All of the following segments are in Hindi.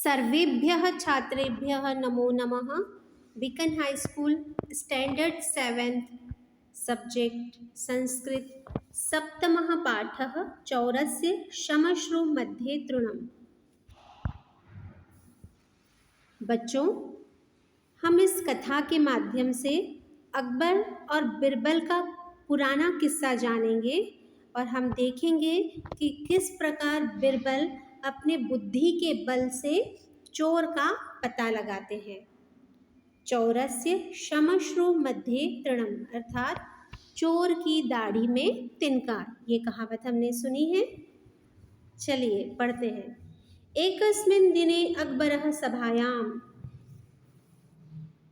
सर्वेभ्यः छात्रेभ्यः नमो नमः। Beacon high school standard 7th subject Sanskrit सप्तमः पाठः चौरस्य शमश्रु मध्ये तृणम्। बच्चों, हम इस कथा के माध्यम से अकबर और बिरबल का पुराना किस्सा जानेंगे और हम देखेंगे कि किस प्रकार बिरबल अपने बुद्धि के बल से चोर का पता लगाते हैं। चौरस्य शमश्रु मध्ये तृणम् अर्थात चोर की दाढ़ी में तिनका, ये कहावत हमने सुनी है। चलिए पढ़ते हैं। एकस्मिन् दिने अकबरः सभायाम्।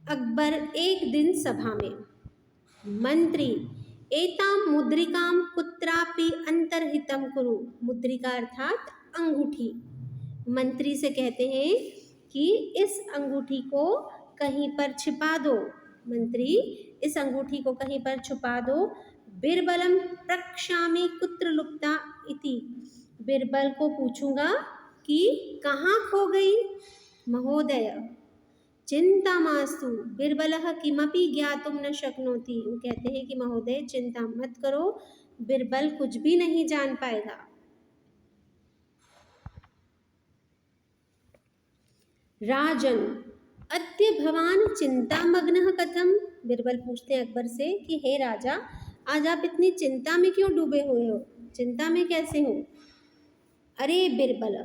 अकबर एक दिन सभा में, मंत्री एतां मुद्रिकां कुत्रापि अंतर्हितं कुरु। मुद्रिका अर्थात अंगूठी। मंत्री से कहते हैं कि इस अंगूठी को कहीं पर छिपा दो। मंत्री इस अंगूठी को कहीं पर छुपा दो। बिरबलम प्रक्षामि कुत्र लुप्ता इति। बिरबल को पूछूंगा कि कहाँ खो गई। महोदय चिंता मास्तु बिरबलः किमपि ज्ञातुम न शक्नोति। वो कहते हैं कि महोदय चिंता मत करो, बिरबल कुछ भी नहीं जान पाएगा। राजन अद्य भवान चिंतामग्नः कथम। बिरबल पूछते हैं अकबर से कि हे राजा, आज आप इतनी चिंता में क्यों डूबे हुए हो, चिंता में कैसे हो। अरे बिरबल,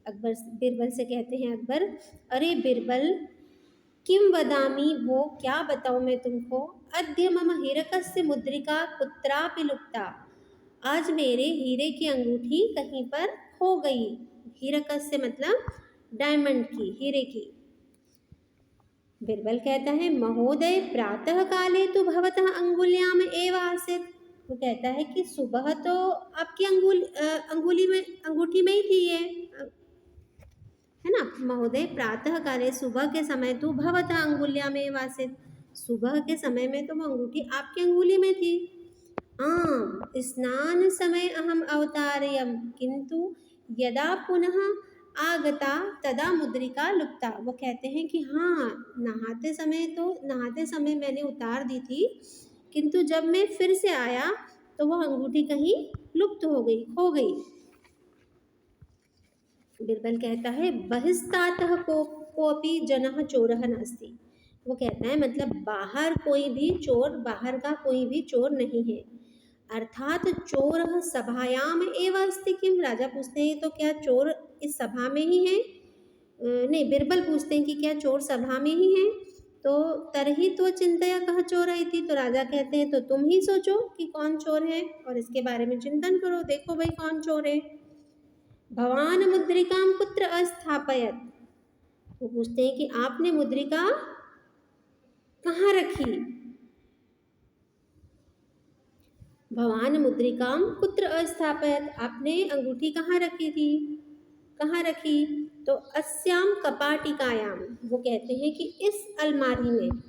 अकबर बिरबल से कहते हैं अकबर, अरे बिरबल किम वदामि, वो क्या बताऊँ मैं तुमको। अद्य मम हीरकस्य मुद्रिका कुत्रापि लुप्ता। आज मेरे हीरे की अंगूठी कहीं पर खो गई। हीरकस्य मतलब डायमंड की, हीरे की। बिरबल कहता है महोदय प्रातः काले तो भवतः अंगुल्याम एव आसीत्। वो कहता है कि सुबह तो आपकी अंगूठी में ही थी ये, है ना। महोदय प्रातः काले, सुबह के समय तो भवतः अंगुल्याम एव आसीत्। सुबह के समय में तो वो अंगूठी आपकी अंगुली में थी। आम स्नान समय अहम अवतारयम किंतु यदा पुनः आगता तदा मुद्रिका लुप्ता। वो कहते हैं कि हाँ, नहाते समय मैंने उतार दी थी, किंतु जब मैं फिर से आया तो वह अंगूठी कहीं लुप्त हो गई, खो गई। बिरबल कहता है बहिस्तातः कोपि जनः चोरः नास्ति। वो कहता है मतलब बाहर का कोई भी चोर नहीं है। अर्थात चोरः सभायाम एव अस्ति किम। राजा पूछते हैं तो क्या चोर इस सभा में ही है। नहीं, बिरबल पूछते हैं कि क्या चोर सभा में ही है। तो तरही तो चिंतया कह चोर इति। तो राजा कहते हैं तो तुम ही सोचो कि कौन चोर है और इसके बारे में चिंतन करो, देखो भाई कौन चोर है। भवान मुद्रिकां कुत्र अस्थापयत्। वो पूछते हैं कि आपने मुद्रिका कहाँ रखी। भवान मुद्रिकां कुत्र अस्थापयत्, आपने अंगूठी कहाँ रखी थी, कहाँ रखी। तो अस्याम कपाटिकायाम, वो कहते हैं कि इस अलमारी में।